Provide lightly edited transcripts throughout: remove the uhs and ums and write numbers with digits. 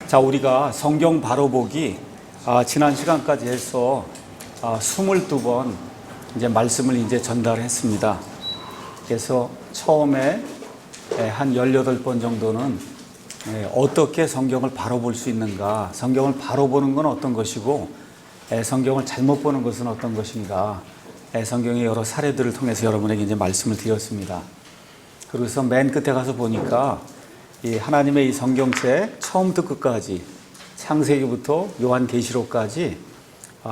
자, 우리가 성경 바로 보기 지난 시간까지 해서 22번 이제 말씀을 이제 전달했습니다. 그래서 처음에 한 18번 정도는 어떻게 성경을 바로 볼 수 있는가, 성경을 바로 보는 건 어떤 것이고 성경을 잘못 보는 것은 어떤 것인가, 성경의 여러 사례들을 통해서 여러분에게 이제 말씀을 드렸습니다. 그래서 맨 끝에 가서 보니까 이 하나님의 이 성경책 처음부터 끝까지 창세기부터 요한계시록까지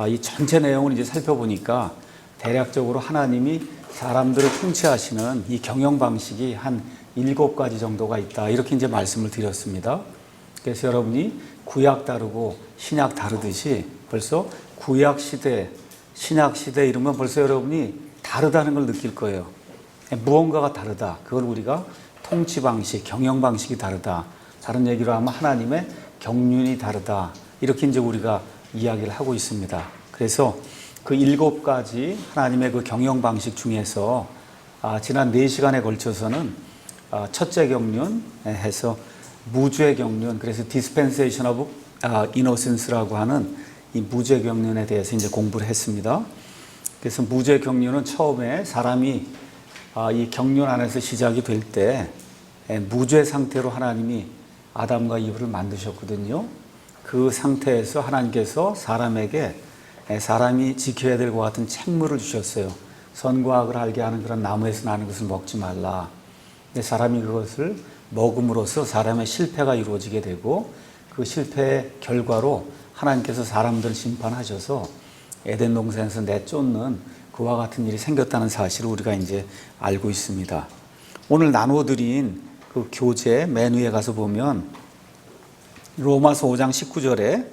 이 전체 내용을 이제 살펴보니까 대략적으로 하나님이 사람들을 통치하시는 이 경영 방식이 한 7가지 정도가 있다, 이렇게 이제 말씀을 드렸습니다. 그래서 여러분이 구약 다르고 신약 다르듯이 벌써 구약 시대, 신약 시대 이러면 벌써 여러분이 다르다는 걸 느낄 거예요. 무언가가 다르다. 그걸 우리가 통치 방식, 경영 방식이 다르다. 다른 얘기로 하면 하나님의 경륜이 다르다. 이렇게 이제 우리가 이야기를 하고 있습니다. 그래서 그 7가지 하나님의 그 경영 방식 중에서 지난 4시간에 걸쳐서는 첫째 경륜 해서 무죄 경륜, 그래서 Dispensation of Innocence라고 하는 이 무죄 경륜에 대해서 이제 공부를 했습니다. 그래서 무죄 경륜은 처음에 사람이 이 경륜 안에서 시작이 될 때 무죄 상태로 하나님이 아담과 이브를 만드셨거든요. 그 상태에서 하나님께서 사람에게 사람이 지켜야 될 것 같은 책무를 주셨어요. 선과 악을 알게 하는 그런 나무에서 나는 것을 먹지 말라. 근데 사람이 그것을 먹음으로써 사람의 실패가 이루어지게 되고, 그 실패의 결과로 하나님께서 사람들을 심판하셔서 에덴 동산에서 내쫓는 그와 같은 일이 생겼다는 사실을 우리가 이제 알고 있습니다. 오늘 나눠드린 그 교재 맨 위에 가서 보면 로마서 5장 19절에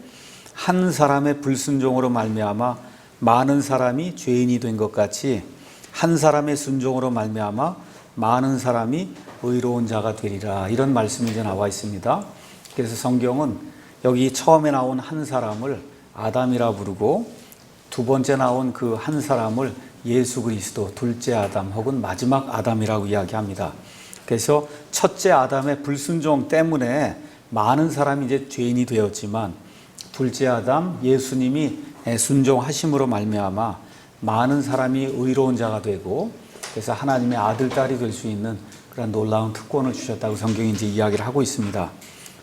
한 사람의 불순종으로 말미암아 많은 사람이 죄인이 된 것 같이 한 사람의 순종으로 말미암아 많은 사람이 의로운 자가 되리라, 이런 말씀이 이제 나와 있습니다. 그래서 성경은 여기 처음에 나온 한 사람을 아담이라 부르고, 두 번째 나온 그 한 사람을 예수 그리스도, 둘째 아담 혹은 마지막 아담이라고 이야기합니다. 그래서 첫째 아담의 불순종 때문에 많은 사람이 이제 죄인이 되었지만, 둘째 아담 예수님이 순종하심으로 말미암아 많은 사람이 의로운 자가 되고, 그래서 하나님의 아들, 딸이 될 수 있는 그런 놀라운 특권을 주셨다고 성경이 이제 이야기를 하고 있습니다.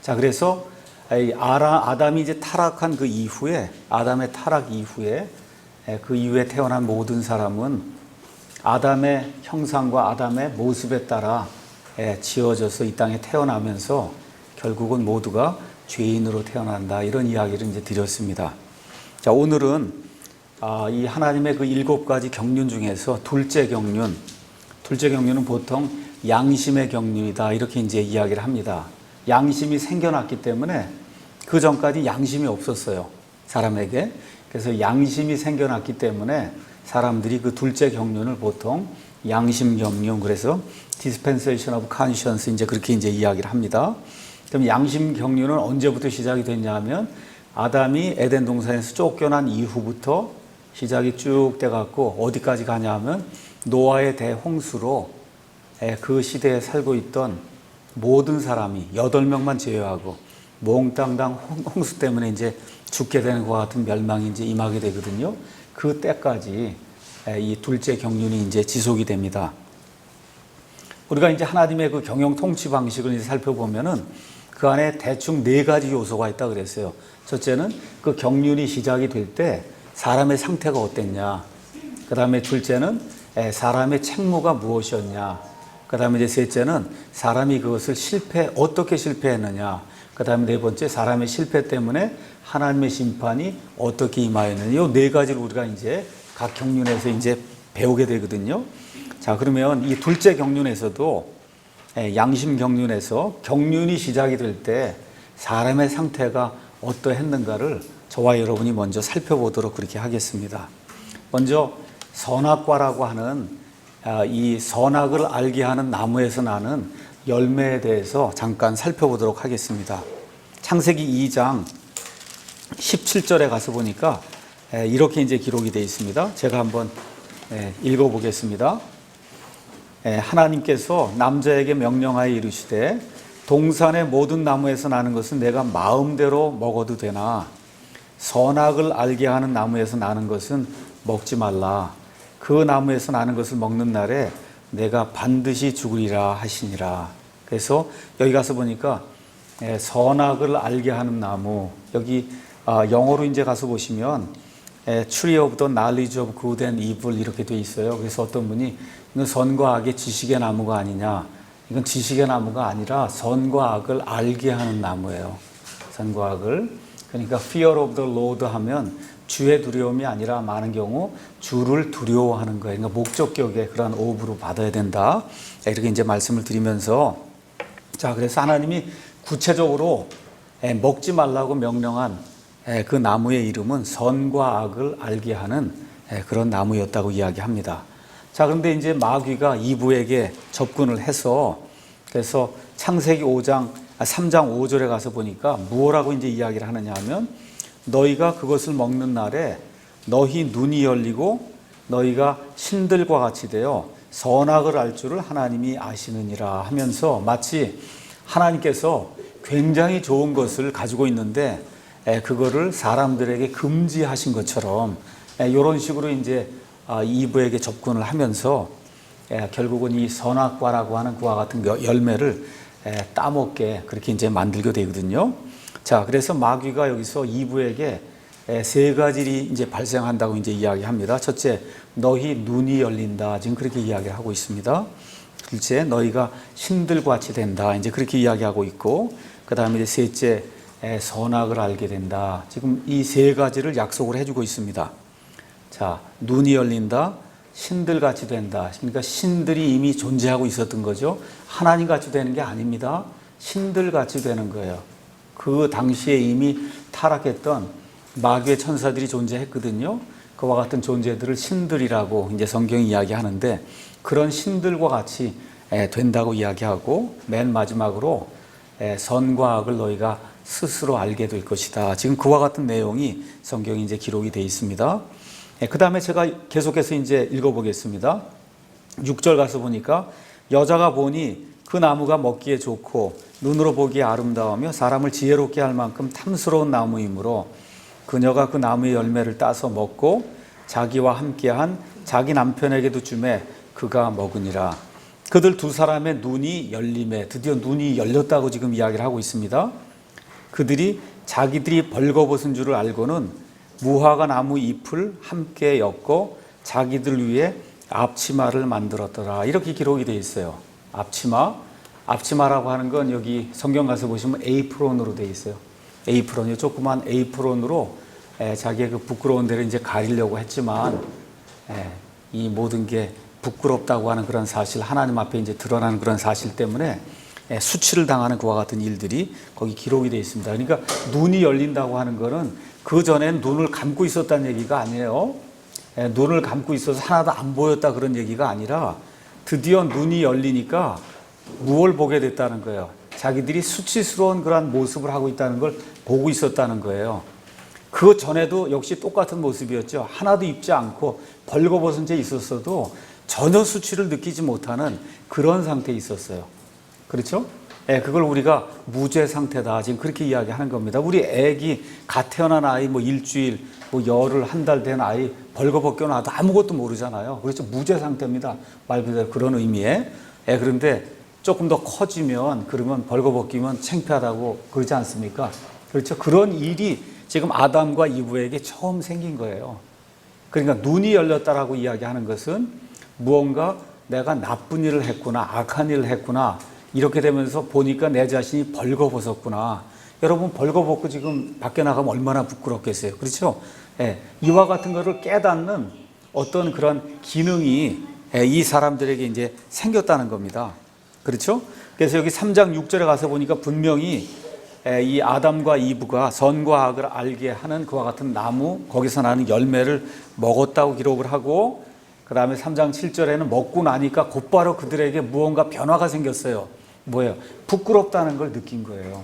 자, 그래서 아담이 이제 타락한 그 이후에, 아담의 타락 이후에, 그 이후에 태어난 모든 사람은 아담의 형상과 아담의 모습에 따라 지어져서 이 땅에 태어나면서 결국은 모두가 죄인으로 태어난다, 이런 이야기를 이제 드렸습니다. 자, 오늘은 이 하나님의 그 7가지 경륜 중에서 둘째 경륜은 보통 양심의 경륜이다, 이렇게 이제 이야기를 합니다. 양심이 생겨났기 때문에 그 전까지 양심이 없었어요, 사람에게. 그래서 양심이 생겨났기 때문에 사람들이 그 둘째 경륜을 보통 양심 경륜, 그래서 Dispensation of Conscience, 이제 그렇게 이제 이야기를 합니다. 그럼 양심 경륜은 언제부터 시작이 됐냐면 아담이 에덴 동산에서 쫓겨난 이후부터 시작이 쭉 돼갖고 어디까지 가냐면 노아의 대홍수로 그 시대에 살고 있던 모든 사람이 8명만 제외하고 몽땅 홍수 때문에 이제 죽게 되는 것 같은 멸망이 이제 임하게 되거든요. 그 때까지 이 둘째 경륜이 이제 지속이 됩니다. 우리가 이제 하나님의 그 경영 통치 방식을 이제 살펴보면은 그 안에 대충 4가지 요소가 있다 그랬어요. 첫째는 그 경륜이 시작이 될 때 사람의 상태가 어땠냐. 그 다음에 둘째는 사람의 책무가 무엇이었냐. 그 다음에 이제 셋째는 사람이 그것을 어떻게 실패했느냐. 그 다음에 4번째, 사람의 실패 때문에 하나님의 심판이 어떻게 임하였느냐. 이 4가지를 우리가 이제 각 경륜에서 이제 배우게 되거든요. 자, 그러면 이 둘째 경륜에서도 양심 경륜에서 경륜이 시작이 될 때 사람의 상태가 어떠했는가를 저와 여러분이 먼저 살펴보도록 그렇게 하겠습니다. 먼저 선악과라고 하는 이 선악을 알게 하는 나무에서 나는 열매에 대해서 잠깐 살펴보도록 하겠습니다. 창세기 2장 17절에 가서 보니까 이렇게 이제 기록이 되어 있습니다. 제가 한번 읽어보겠습니다. 하나님께서 남자에게 명령하여 이르시되 동산의 모든 나무에서 나는 것은 내가 마음대로 먹어도 되나 선악을 알게 하는 나무에서 나는 것은 먹지 말라. 그 나무에서 나는 것을 먹는 날에 내가 반드시 죽으리라 하시니라. 그래서 여기 가서 보니까 선악을 알게 하는 나무, 여기 영어로 이제 가서 보시면 Tree of the Knowledge of Good and Evil 이렇게 돼 있어요. 그래서 어떤 분이 이건 선과 악의 지식의 나무가 아니냐, 이건 지식의 나무가 아니라 선과 악을 알게 하는 나무예요. 선과 악을. 그러니까 Fear of the Lord 하면 주의 두려움이 아니라 많은 경우 주를 두려워하는 거예요. 그러니까 목적격의 그런 오브로 받아야 된다. 이렇게 이제 말씀을 드리면서, 자, 그래서 하나님이 구체적으로 먹지 말라고 명령한 그 나무의 이름은 선과 악을 알게 하는 그런 나무였다고 이야기합니다. 자, 그런데 이제 마귀가 이브에게 접근을 해서, 그래서 창세기 3장 5절에 가서 보니까 무엇라고 이제 이야기를 하느냐 하면, 너희가 그것을 먹는 날에 너희 눈이 열리고 너희가 신들과 같이 되어 선악을 알 줄을 하나님이 아시느니라 하면서, 마치 하나님께서 굉장히 좋은 것을 가지고 있는데 그거를 사람들에게 금지하신 것처럼 이런 식으로 이제 이브에게 접근을 하면서 결국은 이 선악과라고 하는 그와 같은 열매를 따먹게 그렇게 이제 만들게 되거든요. 자, 그래서 마귀가 여기서 이브에게 세 가지 이제 발생한다고 이제 이야기합니다. 첫째, 너희 눈이 열린다. 지금 그렇게 이야기를 하고 있습니다. 둘째, 너희가 신들과 같이 된다. 이제 그렇게 이야기하고 있고, 그 다음에 이제 셋째, 선악을 알게 된다. 지금 이 세 가지를 약속을 해주고 있습니다. 자, 눈이 열린다. 신들같이 된다. 그러니까 신들이 이미 존재하고 있었던 거죠. 하나님같이 되는 게 아닙니다. 신들같이 되는 거예요. 그 당시에 이미 타락했던 마귀의 천사들이 존재했거든요. 그와 같은 존재들을 신들이라고 이제 성경이 이야기하는데, 그런 신들과 같이 된다고 이야기하고, 맨 마지막으로 선과 악을 너희가 스스로 알게 될 것이다. 지금 그와 같은 내용이 성경에 이제 기록이 되어 있습니다. 그 다음에 제가 계속해서 이제 읽어보겠습니다. 6절 가서 보니까, 여자가 보니 그 나무가 먹기에 좋고 눈으로 보기에 아름다우며 사람을 지혜롭게 할 만큼 탐스러운 나무이므로 그녀가 그 나무의 열매를 따서 먹고 자기와 함께한 자기 남편에게도 주매 그가 먹으니라. 그들 두 사람의 눈이 열림에, 드디어 눈이 열렸다고 지금 이야기를 하고 있습니다. 그들이 자기들이 벌거벗은 줄을 알고는 무화과 나무 잎을 함께 엮고 자기들 위해 앞치마를 만들었더라. 이렇게 기록이 되어 있어요. 앞치마라고 하는 건 여기 성경 가서 보시면 에이프론으로 되어 있어요. 에이프론이요. 조그만 에이프론으로 자기의 그 부끄러운 데를 이제 가리려고 했지만 이 모든 게 부끄럽다고 하는 그런 사실, 하나님 앞에 이제 드러나는 그런 사실 때문에 수치를 당하는 그와 같은 일들이 거기 기록이 되어 있습니다. 그러니까 눈이 열린다고 하는 거는 그 전엔 눈을 감고 있었다는 얘기가 아니에요. 눈을 감고 있어서 하나도 안 보였다 그런 얘기가 아니라 드디어 눈이 열리니까 무엇을 보게 됐다는 거예요. 자기들이 수치스러운 그런 모습을 하고 있다는 걸 보고 있었다는 거예요. 그 전에도 역시 똑같은 모습이었죠. 하나도 입지 않고 벌거벗은 채 있었어도 전혀 수치를 느끼지 못하는 그런 상태에 있었어요. 그렇죠? 그걸 우리가 무죄 상태다. 지금 그렇게 이야기하는 겁니다. 우리 애기 갓 태어난 아이 일주일, 열흘, 한 달 된 아이 벌거벗겨 놔도 아무것도 모르잖아요. 그렇죠? 무죄 상태입니다. 말 그대로 그런 의미에. 그런데 조금 더 커지면, 그러면 벌거벗기면 창피하다고 그러지 않습니까? 그렇죠? 그런 일이 지금 아담과 이브에게 처음 생긴 거예요. 그러니까 눈이 열렸다라고 이야기하는 것은 무언가 내가 나쁜 일을 했구나, 악한 일을 했구나, 이렇게 되면서 보니까 내 자신이 벌거벗었구나. 여러분, 벌거벗고 지금 밖에 나가면 얼마나 부끄럽겠어요. 그렇죠? 이와 같은 것을 깨닫는 어떤 그런 기능이 이 사람들에게 이제 생겼다는 겁니다. 그렇죠? 그래서 여기 3장 6절에 가서 보니까 분명히 이 아담과 이브가 선과 악을 알게 하는 그와 같은 나무, 거기서 나는 열매를 먹었다고 기록을 하고, 그 다음에 3장 7절에는 먹고 나니까 곧바로 그들에게 무언가 변화가 생겼어요. 뭐예요? 부끄럽다는 걸 느낀 거예요.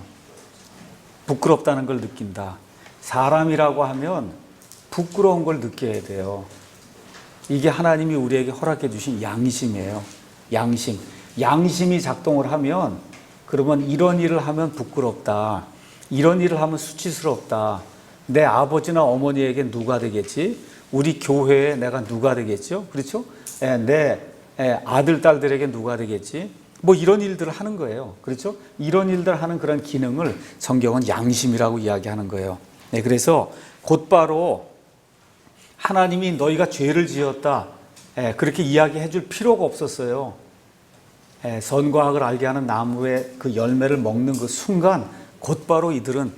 부끄럽다는 걸 느낀다. 사람이라고 하면 부끄러운 걸 느껴야 돼요. 이게 하나님이 우리에게 허락해 주신 양심이에요. 양심이 작동을 하면 그러면 이런 일을 하면 부끄럽다. 이런 일을 하면 수치스럽다. 내 아버지나 어머니에게 누가 되겠지? 우리 교회에 내가 누가 되겠죠? 그렇죠? 내 아들, 딸들에게 누가 되겠지? 뭐 이런 일들을 하는 거예요. 그렇죠? 이런 일들 하는 그런 기능을 성경은 양심이라고 이야기하는 거예요. 네, 그래서 곧바로 하나님이 너희가 죄를 지었다. 그렇게 이야기해 줄 필요가 없었어요. 선과 악을 알게 하는 나무의 그 열매를 먹는 그 순간 곧바로 이들은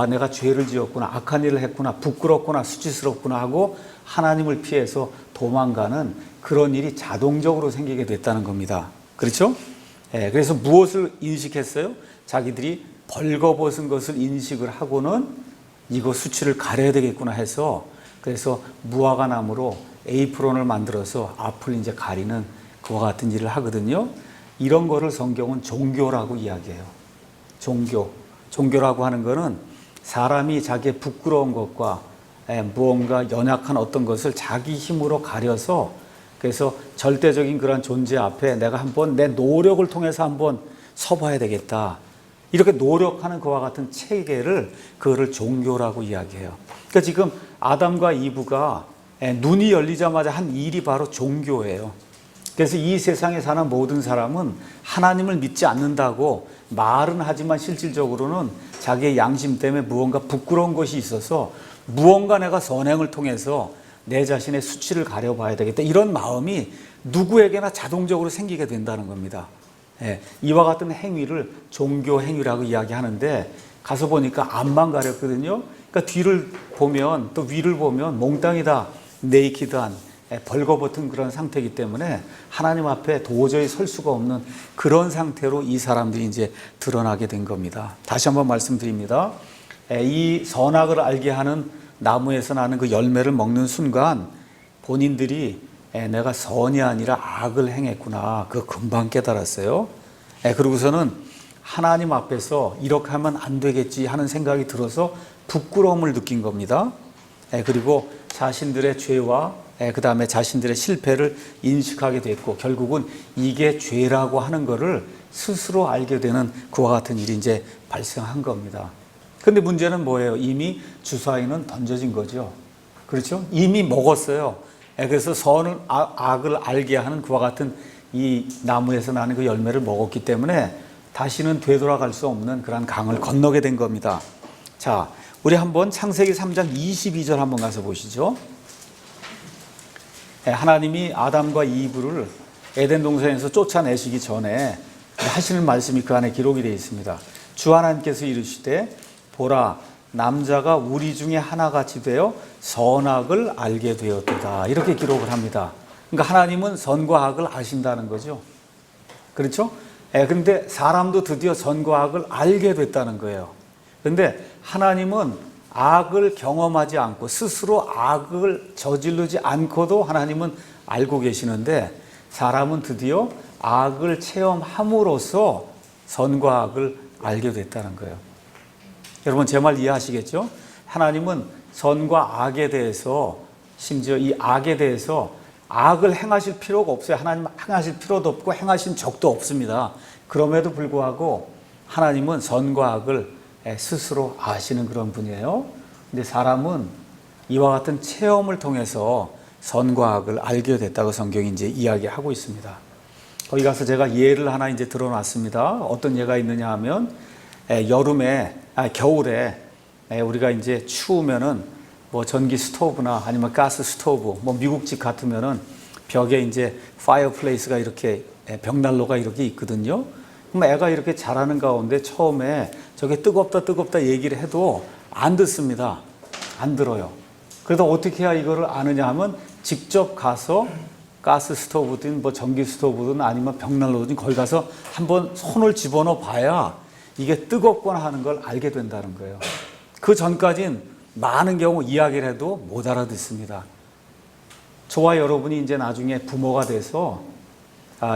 내가 죄를 지었구나, 악한 일을 했구나, 부끄럽구나, 수치스럽구나 하고 하나님을 피해서 도망가는 그런 일이 자동적으로 생기게 됐다는 겁니다. 그렇죠? 그래서 무엇을 인식했어요? 자기들이 벌거벗은 것을 인식을 하고는 이거 수치를 가려야 되겠구나 해서 그래서 무화과 나무로 에이프론을 만들어서 앞을 이제 가리는 그와 같은 일을 하거든요. 이런 거를 성경은 종교라고 이야기해요. 종교라고 하는 거는 사람이 자기의 부끄러운 것과 무언가 연약한 어떤 것을 자기 힘으로 가려서 그래서 절대적인 그런 존재 앞에 내가 한번 내 노력을 통해서 한번 서봐야 되겠다. 이렇게 노력하는 그와 같은 체계를 그거를 종교라고 이야기해요. 그러니까 지금 아담과 이브가 눈이 열리자마자 한 일이 바로 종교예요. 그래서 이 세상에 사는 모든 사람은 하나님을 믿지 않는다고 말은 하지만 실질적으로는 자기의 양심 때문에 무언가 부끄러운 것이 있어서 무언가 내가 선행을 통해서 내 자신의 수치를 가려봐야 되겠다. 이런 마음이 누구에게나 자동적으로 생기게 된다는 겁니다. 이와 같은 행위를 종교 행위라고 이야기하는데 가서 보니까 앞만 가렸거든요. 그러니까 뒤를 보면 또 위를 보면 몽땅이 다 네이키드한 벌거벗은 그런 상태이기 때문에 하나님 앞에 도저히 설 수가 없는 그런 상태로 이 사람들이 이제 드러나게 된 겁니다. 다시 한번 말씀드립니다. 이 선악을 알게 하는 나무에서 나는 그 열매를 먹는 순간 본인들이 내가 선이 아니라 악을 행했구나. 그거 금방 깨달았어요. 그러고서는 하나님 앞에서 이렇게 하면 안 되겠지 하는 생각이 들어서 부끄러움을 느낀 겁니다. 그리고 자신들의 죄와 그 다음에 자신들의 실패를 인식하게 됐고 결국은 이게 죄라고 하는 것을 스스로 알게 되는 그와 같은 일이 이제 발생한 겁니다. 근데 문제는 뭐예요? 이미 주사위는 던져진 거죠. 그렇죠? 이미 먹었어요. 그래서 선을 악을 알게 하는 그와 같은 이 나무에서 나는 그 열매를 먹었기 때문에 다시는 되돌아갈 수 없는 그런 강을 건너게 된 겁니다. 자, 우리 한번 창세기 3장 22절 한번 가서 보시죠. 하나님이 아담과 이브를 에덴 동산에서 쫓아내시기 전에 하시는 말씀이 그 안에 기록이 되어 있습니다. 주 하나님께서 이르시되 보라 남자가 우리 중에 하나같이 되어 선악을 알게 되었도다. 이렇게 기록을 합니다. 그러니까 하나님은 선과 악을 아신다는 거죠. 그렇죠? 그런데 사람도 드디어 선과 악을 알게 됐다는 거예요. 그런데 하나님은 악을 경험하지 않고 스스로 악을 저지르지 않고도 하나님은 알고 계시는데 사람은 드디어 악을 체험함으로써 선과 악을 알게 됐다는 거예요. 여러분 제 말 이해하시겠죠? 하나님은 선과 악에 대해서 심지어 이 악에 대해서 악을 행하실 필요가 없어요. 하나님 행하실 필요도 없고 행하신 적도 없습니다. 그럼에도 불구하고 하나님은 선과 악을 스스로 아시는 그런 분이에요. 근데 사람은 이와 같은 체험을 통해서 선과 악을 알게 됐다고 성경이 이제 이야기하고 있습니다. 거기 가서 제가 예를 하나 이제 들어놨습니다. 어떤 예가 있느냐 하면 겨울에 우리가 이제 추우면은 뭐 전기 스토브나 아니면 가스 스토브, 뭐 미국집 같으면은 벽에 이제 파이어플레이스가 이렇게 벽난로가 이렇게 있거든요. 그럼 애가 이렇게 자라는 가운데 처음에 저게 뜨겁다 얘기를 해도 안 듣습니다. 안 들어요. 그래서 어떻게 해야 이거를 아느냐 하면 직접 가서 가스 스토브든 뭐 전기 스토브든 아니면 벽난로든 거기 가서 한번 손을 집어넣어 봐야 이게 뜨겁거나 하는 걸 알게 된다는 거예요. 그 전까진 많은 경우 이야기를 해도 못 알아듣습니다. 저와 여러분이 이제 나중에 부모가 돼서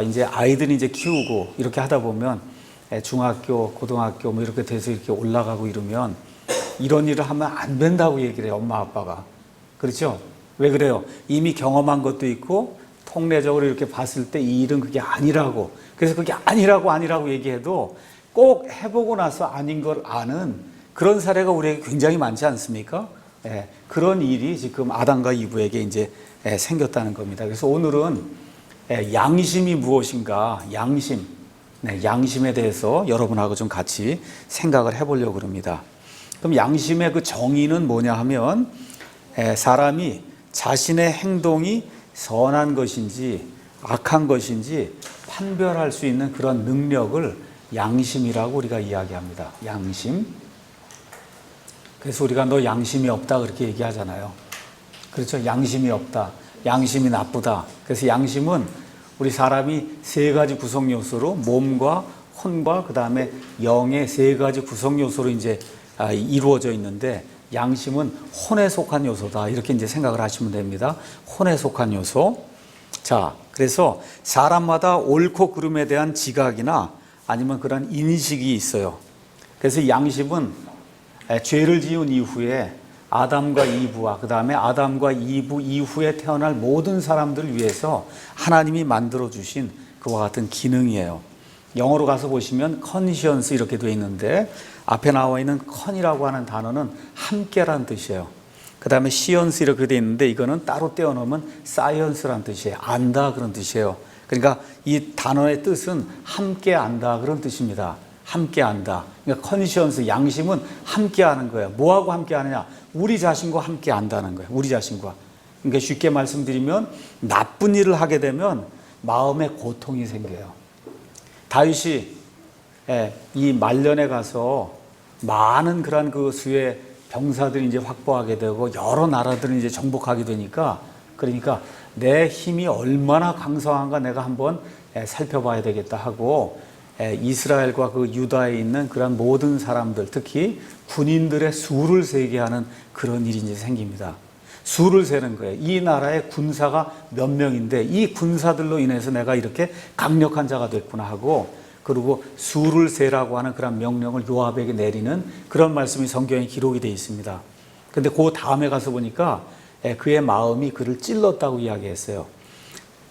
이제 아이들이 이제 키우고 이렇게 하다 보면 중학교, 고등학교 뭐 이렇게 돼서 이렇게 올라가고 이러면 이런 일을 하면 안 된다고 얘기를 해요. 엄마 아빠가. 그렇죠? 왜 그래요? 이미 경험한 것도 있고 통례적으로 이렇게 봤을 때 이 일은 그게 아니라고. 그래서 그게 아니라고 얘기해도 꼭 해보고 나서 아닌 걸 아는 그런 사례가 우리에게 굉장히 많지 않습니까? 예, 그런 일이 지금 아담과 이브에게 이제 생겼다는 겁니다. 그래서 오늘은 양심이 무엇인가, 양심, 양심에 대해서 여러분하고 좀 같이 생각을 해보려고 합니다. 그럼 양심의 그 정의는 뭐냐 하면 사람이 자신의 행동이 선한 것인지 악한 것인지 판별할 수 있는 그런 능력을 양심이라고 우리가 이야기합니다. 양심. 그래서 우리가 너 양심이 없다 그렇게 얘기하잖아요. 그렇죠? 양심이 없다. 양심이 나쁘다. 그래서 양심은 우리 사람이 세 가지 구성 요소로 몸과 혼과 그 다음에 영의 세 가지 구성 요소로 이제 이루어져 있는데 양심은 혼에 속한 요소다. 이렇게 이제 생각을 하시면 됩니다. 혼에 속한 요소. 자, 그래서 사람마다 옳고 그름에 대한 지각이나 아니면 그런 인식이 있어요. 그래서 양심은 죄를 지은 이후에 아담과 이브와 그 다음에 아담과 이브 이후에 태어날 모든 사람들을 위해서 하나님이 만들어 주신 그와 같은 기능이에요. 영어로 가서 보시면 conscience 이렇게 되어 있는데 앞에 나와 있는 con이라고 하는 단어는 함께라는 뜻이에요. 그 다음에 science 이렇게 되어 있는데 이거는 따로 떼어놓으면 science라는 뜻이에요. 안다 그런 뜻이에요. 그러니까 이 단어의 뜻은 함께 안다 그런 뜻입니다. 함께 안다. 그러니까 conscience, 양심은 함께 하는 거예요. 뭐하고 함께 하느냐? 우리 자신과 함께 안다는 거예요. 우리 자신과. 그러니까 쉽게 말씀드리면 나쁜 일을 하게 되면 마음에 고통이 생겨요. 다윗이 이 말년에 가서 많은 그런 그 수의 병사들이 이제 확보하게 되고 여러 나라들을 이제 정복하게 되니까 그러니까 내 힘이 얼마나 강성한가 내가 한번 살펴봐야 되겠다 하고 이스라엘과 그 유다에 있는 그런 모든 사람들 특히 군인들의 수를 세게 하는 그런 일이 이제 생깁니다. 수를 세는 거예요. 이 나라의 군사가 몇 명인데 이 군사들로 인해서 내가 이렇게 강력한 자가 됐구나 하고 그리고 수를 세라고 하는 그런 명령을 요압에게 내리는 그런 말씀이 성경에 기록이 되어 있습니다. 근데 그 다음에 가서 보니까 그의 마음이 그를 찔렀다고 이야기했어요.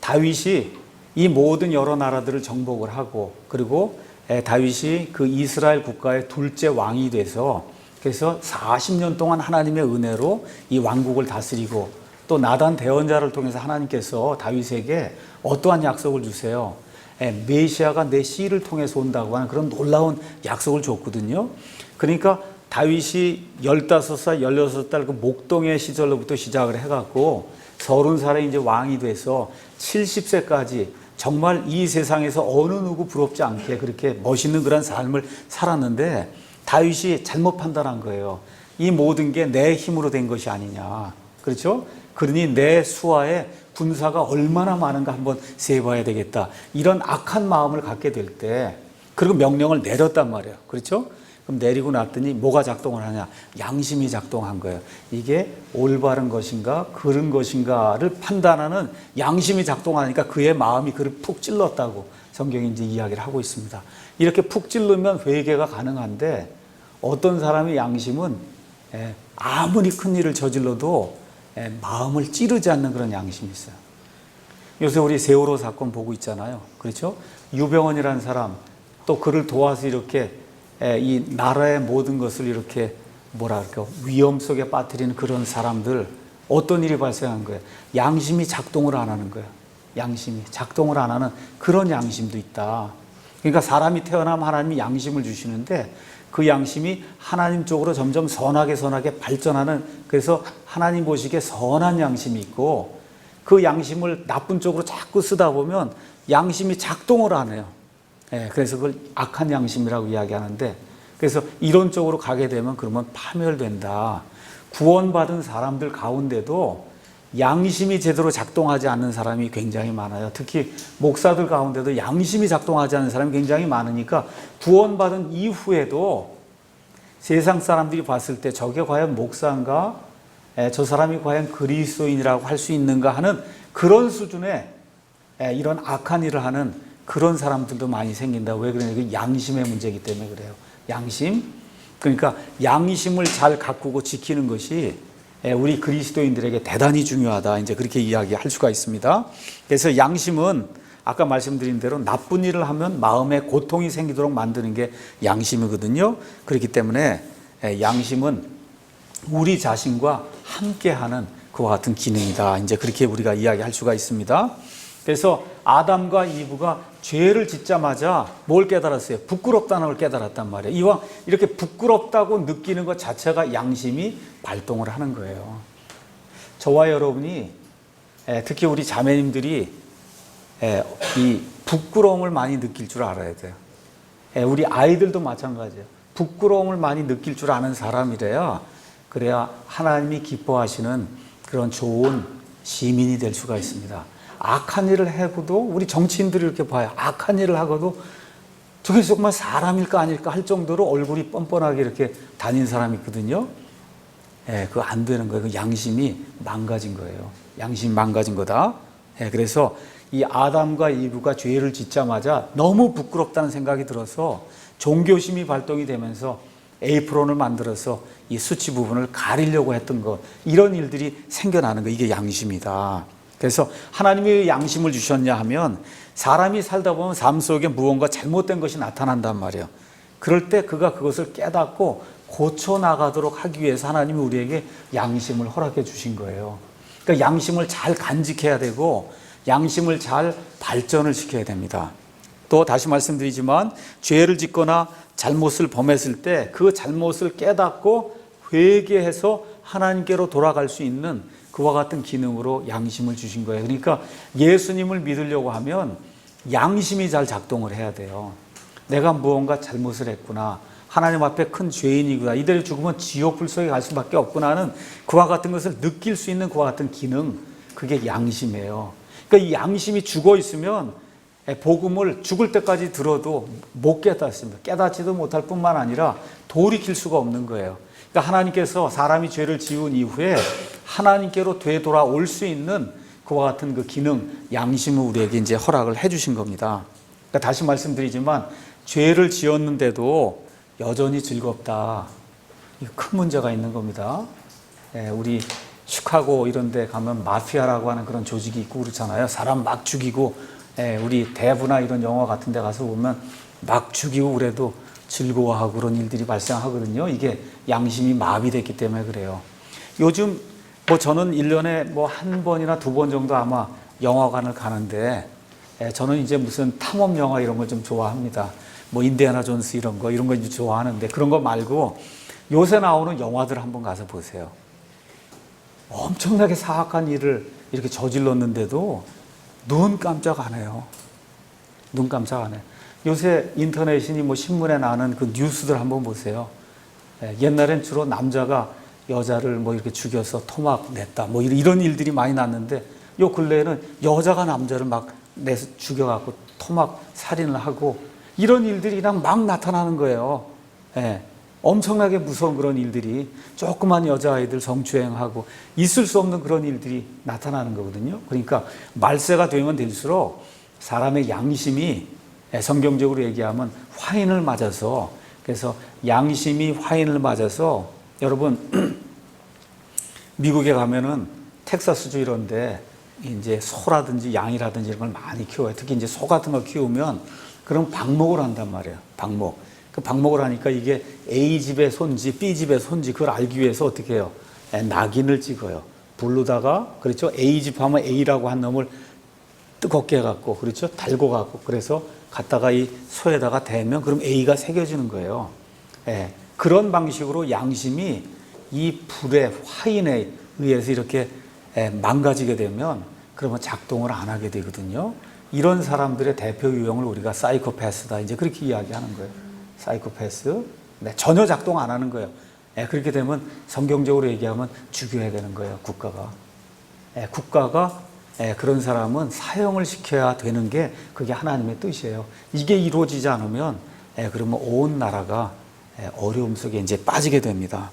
다윗이 이 모든 여러 나라들을 정복을 하고 그리고 다윗이 그 이스라엘 국가의 둘째 왕이 돼서 그래서 40년 동안 하나님의 은혜로 이 왕국을 다스리고 또 나단 대언자를 통해서 하나님께서 다윗에게 어떠한 약속을 주세요? 메시아가 내 씨를 통해서 온다고 하는 그런 놀라운 약속을 줬거든요. 그러니까 다윗이 15살, 16살 그 목동의 시절로부터 시작을 해갖고 30살에 이제 왕이 돼서 70세까지 정말 이 세상에서 어느 누구 부럽지 않게 그렇게 멋있는 그런 삶을 살았는데 다윗이 잘못 판단한 거예요. 이 모든 게 내 힘으로 된 것이 아니냐. 그렇죠? 그러니 내 수하에 군사가 얼마나 많은가 한번 세봐야 되겠다. 이런 악한 마음을 갖게 될 때 그리고 명령을 내렸단 말이에요. 그렇죠? 그럼 내리고 났더니 뭐가 작동을 하냐? 양심이 작동한 거예요. 이게 올바른 것인가 그른 것인가를 판단하는 양심이 작동하니까 그의 마음이 그를 푹 찔렀다고 성경이 이제 이야기를 하고 있습니다. 이렇게 푹 찔르면 회개가 가능한데 어떤 사람의 양심은 아무리 큰 일을 저질러도 마음을 찌르지 않는 그런 양심이 있어요. 요새 우리 세월호 사건 보고 있잖아요. 그렇죠? 유병헌이라는 사람 또 그를 도와서 이렇게 이 나라의 모든 것을 이렇게 뭐랄까 위험 속에 빠뜨리는 그런 사람들 어떤 일이 발생한 거예요? 양심이 작동을 안 하는 거예요. 양심이 작동을 안 하는 그런 양심도 있다. 그러니까 사람이 태어나면 하나님이 양심을 주시는데 그 양심이 하나님 쪽으로 점점 선하게 발전하는 그래서 하나님 보시기에 선한 양심이 있고 그 양심을 나쁜 쪽으로 자꾸 쓰다 보면 양심이 작동을 안 해요. 그래서 그걸 악한 양심이라고 이야기하는데 그래서 이런 쪽으로 가게 되면 그러면 파멸된다. 구원받은 사람들 가운데도 양심이 제대로 작동하지 않는 사람이 굉장히 많아요. 특히 목사들 가운데도 양심이 작동하지 않는 사람이 굉장히 많으니까 구원받은 이후에도 세상 사람들이 봤을 때 저게 과연 목사인가? 저 사람이 과연 그리스도인이라고 할 수 있는가 하는 그런 수준의 이런 악한 일을 하는 그런 사람들도 많이 생긴다. 왜 그러냐? 양심의 문제이기 때문에 그래요. 양심. 그러니까 양심을 잘 가꾸고 지키는 것이 우리 그리스도인들에게 대단히 중요하다. 이제 그렇게 이야기할 수가 있습니다. 그래서 양심은 아까 말씀드린 대로 나쁜 일을 하면 마음에 고통이 생기도록 만드는 게 양심이거든요. 그렇기 때문에 양심은 우리 자신과 함께하는 그와 같은 기능이다. 이제 그렇게 우리가 이야기할 수가 있습니다. 그래서 아담과 이브가 죄를 짓자마자 뭘 깨달았어요? 부끄럽다는 걸 깨달았단 말이에요. 이왕 이렇게 부끄럽다고 느끼는 것 자체가 양심이 발동을 하는 거예요. 저와 여러분이 특히 우리 자매님들이 이 부끄러움을 많이 느낄 줄 알아야 돼요. 우리 아이들도 마찬가지예요. 부끄러움을 많이 느낄 줄 아는 사람이래야 그래야 하나님이 기뻐하시는 그런 좋은 시민이 될 수가 있습니다. 악한 일을 해도 우리 정치인들이 이렇게 봐요. 악한 일을 하고도 저게 정말 사람일까 아닐까 할 정도로 얼굴이 뻔뻔하게 이렇게 다닌 사람이 있거든요. 그거 안 되는 거예요. 그 양심이 망가진 거예요. 양심이 망가진 거다. 그래서 이 아담과 이브가 죄를 짓자마자 너무 부끄럽다는 생각이 들어서 종교심이 발동이 되면서 에이프론을 만들어서 이 수치 부분을 가리려고 했던 것, 이런 일들이 생겨나는 거, 이게 양심이다. 그래서 하나님이 왜 양심을 주셨냐 하면 사람이 살다 보면 삶 속에 무언가 잘못된 것이 나타난단 말이에요. 그럴 때 그가 그것을 깨닫고 고쳐나가도록 하기 위해서 하나님이 우리에게 양심을 허락해 주신 거예요. 그러니까 양심을 잘 간직해야 되고 양심을 잘 발전을 시켜야 됩니다. 또 다시 말씀드리지만 죄를 짓거나 잘못을 범했을 때 그 잘못을 깨닫고 회개해서 하나님께로 돌아갈 수 있는 그와 같은 기능으로 양심을 주신 거예요. 그러니까 예수님을 믿으려고 하면 양심이 잘 작동을 해야 돼요. 내가 무언가 잘못을 했구나, 하나님 앞에 큰 죄인이구나, 이대로 죽으면 지옥 불속에 갈 수밖에 없구나 하는 그와 같은 것을 느낄 수 있는 그와 같은 기능, 그게 양심이에요. 그러니까 이 양심이 죽어 있으면 복음을 죽을 때까지 들어도 못 깨닫습니다. 깨닫지도 못할 뿐만 아니라 돌이킬 수가 없는 거예요. 그러니까 하나님께서 사람이 죄를 지은 이후에 하나님께로 되돌아올 수 있는 그와 같은 그 기능, 양심을 우리에게 이제 허락을 해주신 겁니다. 그러니까 다시 말씀드리지만 죄를 지었는데도 여전히 즐겁다. 큰 문제가 있는 겁니다. 우리 시카고 이런 데 가면 마피아라고 하는 그런 조직이 있고 그렇잖아요. 사람 막 죽이고, 우리 대부나 이런 영화 같은 데 가서 보면 막 죽이고 그래도 즐거워하고 그런 일들이 발생하거든요. 이게 양심이 마비됐기 때문에 그래요. 요즘 저는 1년에 한 번이나 2번 정도 아마 영화관을 가는데, 저는 이제 무슨 탐험 영화 이런 걸 좀 좋아합니다. 인디애나 존스 이런 거 이제 좋아하는데, 그런 거 말고 요새 나오는 영화들 한번 가서 보세요. 엄청나게 사악한 일을 이렇게 저질렀는데도 눈 깜짝 안 해요. 눈 깜짝 안 해요. 요새 인터넷이니 신문에 나는 그 뉴스들 한번 보세요. 옛날엔 주로 남자가 여자를 이렇게 죽여서 토막 냈다, 이런 일들이 많이 났는데, 요 근래에는 여자가 남자를 막 내서 죽여갖고 토막 살인을 하고 이런 일들이 그냥 막 나타나는 거예요. 엄청나게 무서운 그런 일들이, 조그만 여자아이들 성추행하고 있을 수 없는 그런 일들이 나타나는 거거든요. 그러니까 말세가 되면 될수록 사람의 양심이, 성경적으로 얘기하면 화인을 맞아서, 그래서 양심이 화인을 맞아서, 여러분 미국에 가면은 텍사스주 이런데 이제 소라든지 양이라든지 이런 걸 많이 키워요. 특히 이제 소 같은 걸 키우면 그럼 방목을 한단 말이에요. 방목. 그 방목을 하니까 이게 A집의 손지, B집의 손지, 그걸 알기 위해서 어떻게 해요? 낙인을 찍어요. 불로다가, 그렇죠? A집 하면 A라고 한 놈을 뜨겁게 해갖고, 그렇죠? 달고 갖고, 그래서 갖다가 이 소에다가 대면 그럼 A가 새겨지는 거예요. 그런 방식으로 양심이 이 불의 화인에 의해서 이렇게 망가지게 되면 그러면 작동을 안 하게 되거든요. 이런 사람들의 대표 유형을 우리가 사이코패스다, 이제 그렇게 이야기하는 거예요. 사이코패스. 전혀 작동 안 하는 거예요. 그렇게 되면 성경적으로 얘기하면 죽여야 되는 거예요, 국가가. 국가가 그런 사람은 사형을 시켜야 되는 게 그게 하나님의 뜻이에요. 이게 이루어지지 않으면 그러면 온 나라가 어려움 속에 이제 빠지게 됩니다.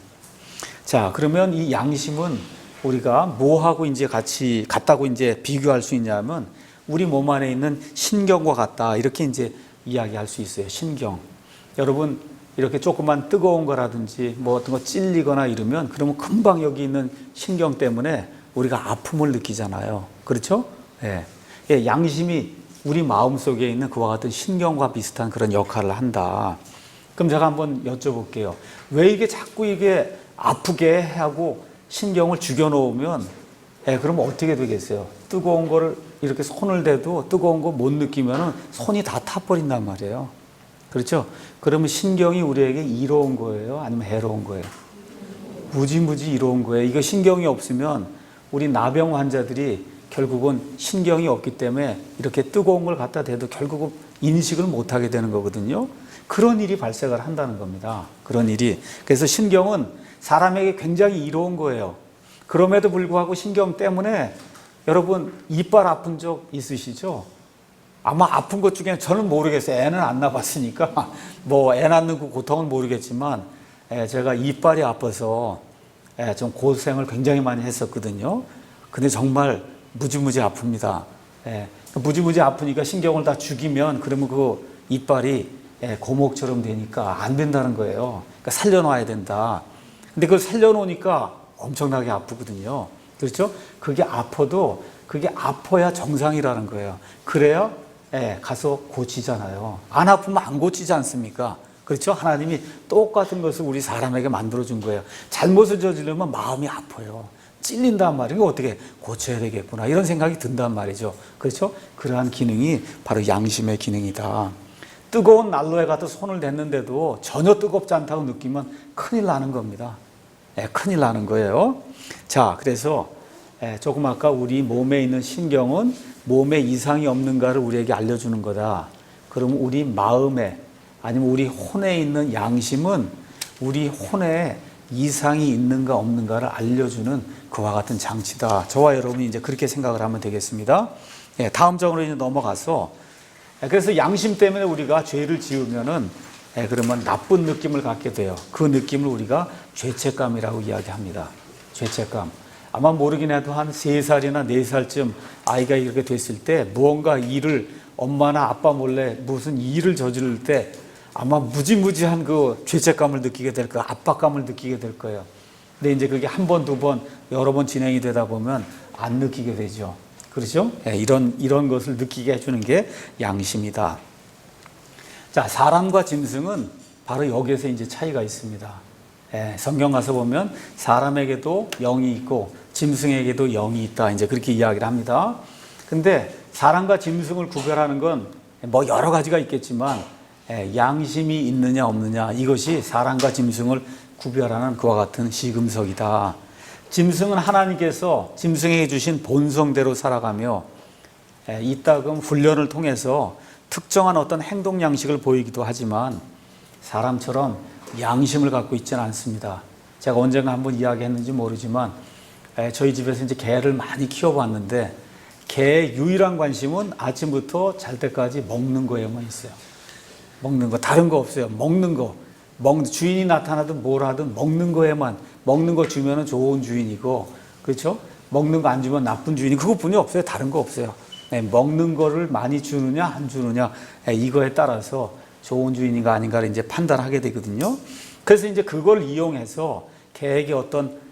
자, 그러면 이 양심은 우리가 뭐하고 이제 같다고 이제 비교할 수 있냐면 우리 몸 안에 있는 신경과 같다, 이렇게 이제 이야기할 수 있어요. 신경. 여러분 이렇게 조그만 뜨거운 거라든지 어떤 거 찔리거나 이러면 그러면 금방 여기 있는 신경 때문에 우리가 아픔을 느끼잖아요. 그렇죠? 양심이 우리 마음속에 있는 그와 같은 신경과 비슷한 그런 역할을 한다. 그럼 제가 한번 여쭤볼게요. 왜 이게 자꾸 이게 아프게 하고 신경을 죽여놓으면 그럼 어떻게 되겠어요? 뜨거운 거를 이렇게 손을 대도 뜨거운 거 못 느끼면 손이 다 타버린단 말이에요. 그렇죠? 그러면 신경이 우리에게 이로운 거예요? 아니면 해로운 거예요? 무지무지 이로운 거예요. 이거 신경이 없으면 우리 나병 환자들이 결국은 신경이 없기 때문에 이렇게 뜨거운 걸 갖다 대도 결국은 인식을 못하게 되는 거거든요. 그런 일이 발생을 한다는 겁니다. 그런 일이. 그래서 신경은 사람에게 굉장히 이로운 거예요. 그럼에도 불구하고 신경 때문에 여러분 이빨 아픈 적 있으시죠? 아마 아픈 것 중에 저는 모르겠어요. 애는 안 낳아봤으니까 뭐 애 낳는 그 고통은 모르겠지만 제가 이빨이 아파서 좀 고생을 굉장히 많이 했었거든요. 근데 정말 무지무지 아픕니다. 무지무지 아프니까 신경을 다 죽이면 그러면 그 이빨이 고목처럼 되니까 안 된다는 거예요. 그러니까 살려놔야 된다. 근데 그걸 살려놓으니까 엄청나게 아프거든요. 그렇죠? 그게 아파도 그게 아파야 정상이라는 거예요. 그래야 가서 고치잖아요. 안 아프면 안 고치지 않습니까? 그렇죠? 하나님이 똑같은 것을 우리 사람에게 만들어준 거예요. 잘못을 저지르면 마음이 아파요. 찔린단 말이에요. 어떻게 고쳐야 되겠구나 이런 생각이 든단 말이죠. 그렇죠? 그러한 기능이 바로 양심의 기능이다. 뜨거운 난로에 가서 손을 댔는데도 전혀 뜨겁지 않다고 느끼면 큰일 나는 겁니다. 큰일 나는 거예요. 자, 그래서 조금 아까 우리 몸에 있는 신경은 몸에 이상이 없는가를 우리에게 알려주는 거다. 그러면 우리 마음에 아니면 우리 혼에 있는 양심은 우리 혼에 이상이 있는가 없는가를 알려주는 그와 같은 장치다. 저와 여러분이 이제 그렇게 생각을 하면 되겠습니다. 다음 장으로 이제 넘어가서 그래서 양심 때문에 우리가 죄를 지으면은 그러면 나쁜 느낌을 갖게 돼요. 그 느낌을 우리가 죄책감이라고 이야기합니다. 죄책감. 아마 모르긴 해도 한 3살이나 4살쯤 아이가 이렇게 됐을 때 무언가 일을 엄마나 아빠 몰래 무슨 일을 저지를 때 아마 무지무지한 그 죄책감을 느끼게 될 거예요. 압박감을 느끼게 될 거예요. 근데 이제 그게 한 번, 두 번, 여러 번 진행이 되다 보면 안 느끼게 되죠. 그렇죠? 이런 것을 느끼게 해주는 게 양심이다. 자, 사람과 짐승은 바로 여기에서 이제 차이가 있습니다. 성경 가서 보면 사람에게도 영이 있고 짐승에게도 영이 있다. 이제 그렇게 이야기를 합니다. 근데 사람과 짐승을 구별하는 건 뭐 여러 가지가 있겠지만 양심이 있느냐 없느냐 이것이 사람과 짐승을 구별하는 그와 같은 시금석이다. 짐승은 하나님께서 짐승에게 주신 본성대로 살아가며 이따금 훈련을 통해서 특정한 어떤 행동 양식을 보이기도 하지만 사람처럼 양심을 갖고 있지는 않습니다. 제가 언젠가 한번 이야기했는지 모르지만 저희 집에서 이제 개를 많이 키워봤는데 개의 유일한 관심은 아침부터 잘 때까지 먹는 거에만 있어요. 먹는 거, 다른 거 없어요. 먹는 거. 주인이 나타나든 뭘 하든 먹는 거에만, 먹는 거 주면은 좋은 주인이고, 그렇죠? 먹는 거 안 주면 나쁜 주인이 그것뿐이 없어요. 다른 거 없어요. 먹는 거를 많이 주느냐 안 주느냐 이거에 따라서 좋은 주인인가 아닌가를 이제 판단하게 되거든요. 그래서 이제 그걸 이용해서 개에게 어떤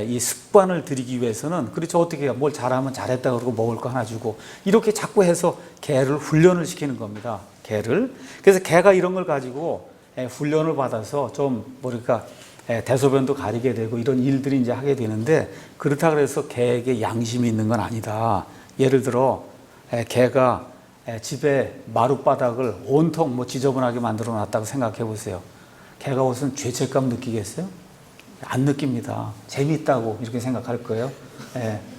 이 습관을 들이기 위해서는 그렇죠. 어떻게 해요? 뭘 잘하면 잘했다 그러고 먹을 거 하나 주고 이렇게 자꾸 해서 개를 훈련을 시키는 겁니다. 개를. 그래서 개가 이런 걸 가지고 훈련을 받아서 좀 뭐랄까 대소변도 가리게 되고 이런 일들이 이제 하게 되는데 그렇다 그래서 개에게 양심이 있는 건 아니다. 예를 들어 개가 집에 마룻바닥을 온통 뭐 지저분하게 만들어 놨다고 생각해 보세요. 개가 무슨 죄책감 느끼겠어요? 안 느낍니다. 재미있다고 이렇게 생각할 거예요.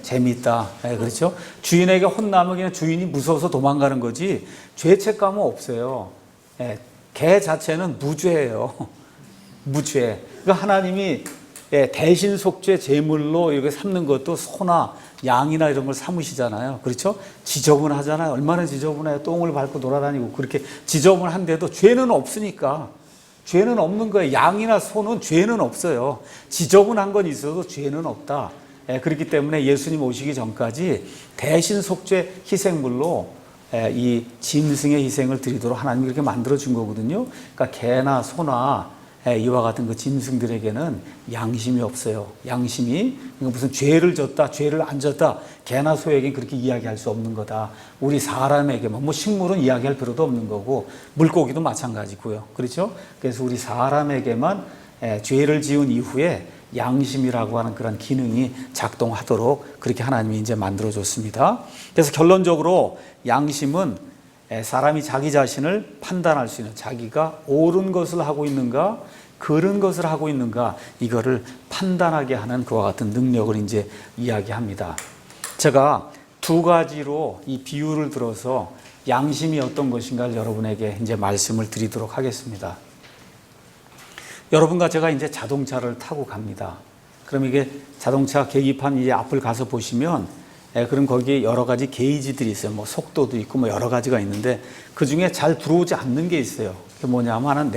재미있다. 그렇죠? 주인에게 혼나면 그냥 주인이 무서워서 도망가는 거지 죄책감은 없어요. 개 자체는 무죄예요. 무죄. 그러니까 하나님이 대신 속죄 제물로 이렇게 삼는 것도 소나 양이나 이런 걸 삼으시잖아요. 그렇죠? 지저분하잖아요. 얼마나 지저분해요. 똥을 밟고 돌아다니고 그렇게 지저분한데도 죄는 없으니까. 죄는 없는 거예요. 양이나 소는 죄는 없어요. 지저분한 건 있어도 죄는 없다. 그렇기 때문에 예수님 오시기 전까지 대신 속죄 희생물로 이 짐승의 희생을 드리도록 하나님이 그렇게 만들어준 거거든요. 그러니까 개나 소나 이와 같은 그 짐승들에게는 양심이 없어요. 양심이 무슨 죄를 졌다, 죄를 안 졌다, 개나 소에게 그렇게 이야기할 수 없는 거다. 우리 사람에게만, 뭐 식물은 이야기할 필요도 없는 거고 물고기도 마찬가지고요. 그렇죠? 그래서 우리 사람에게만 죄를 지은 이후에 양심이라고 하는 그런 기능이 작동하도록 그렇게 하나님이 이제 만들어줬습니다. 그래서 결론적으로 양심은 사람이 자기 자신을 판단할 수 있는, 자기가 옳은 것을 하고 있는가, 그른 것을 하고 있는가, 이거를 판단하게 하는 그와 같은 능력을 이제 이야기합니다. 제가 두 가지로 이 비유를 들어서 양심이 어떤 것인가를 여러분에게 이제 말씀을 드리도록 하겠습니다. 여러분과 제가 이제 자동차를 타고 갑니다. 그럼 이게 자동차 계기판 이제 앞을 가서 보시면, 그럼 거기에 여러 가지 게이지들이 있어요. 뭐 속도도 있고 뭐 여러 가지가 있는데 그 중에 잘 들어오지 않는 게 있어요. 그게 뭐냐면 하나는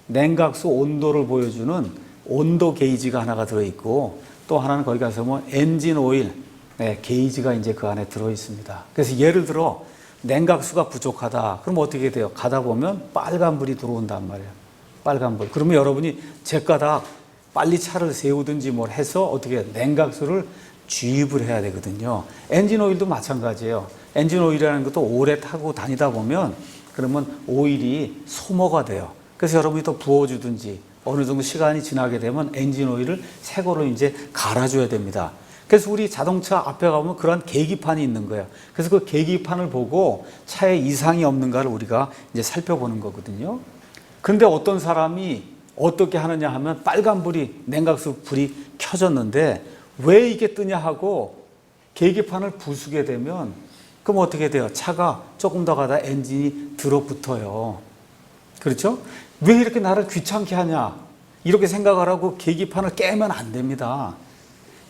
냉각수 온도를 보여주는 온도 게이지가 하나가 들어있고, 또 하나는 거기 가서 뭐 엔진 오일 게이지가 이제 그 안에 들어 있습니다. 그래서 예를 들어 냉각수가 부족하다. 그럼 어떻게 돼요? 가다 보면 빨간불이 들어온단 말이에요. 빨간불. 그러면 여러분이 제까닥 빨리 차를 세우든지 뭘 해서 어떻게 냉각수를 주입을 해야 되거든요. 엔진 오일도 마찬가지예요. 엔진 오일이라는 것도 오래 타고 다니다 보면 그러면 오일이 소모가 돼요. 그래서 여러분이 더 부어주든지 어느 정도 시간이 지나게 되면 엔진 오일을 새 거로 이제 갈아줘야 됩니다. 그래서 우리 자동차 앞에 가보면 그런 계기판이 있는 거예요. 그래서 그 계기판을 보고 차에 이상이 없는가를 우리가 이제 살펴보는 거거든요. 근데 어떤 사람이 어떻게 하느냐 하면 빨간불이, 냉각수 불이 켜졌는데 왜 이게 뜨냐 하고 계기판을 부수게 되면 그럼 어떻게 돼요? 차가 조금 더 가다 엔진이 들어붙어요. 그렇죠? 왜 이렇게 나를 귀찮게 하냐? 이렇게 생각을 하고 계기판을 깨면 안 됩니다.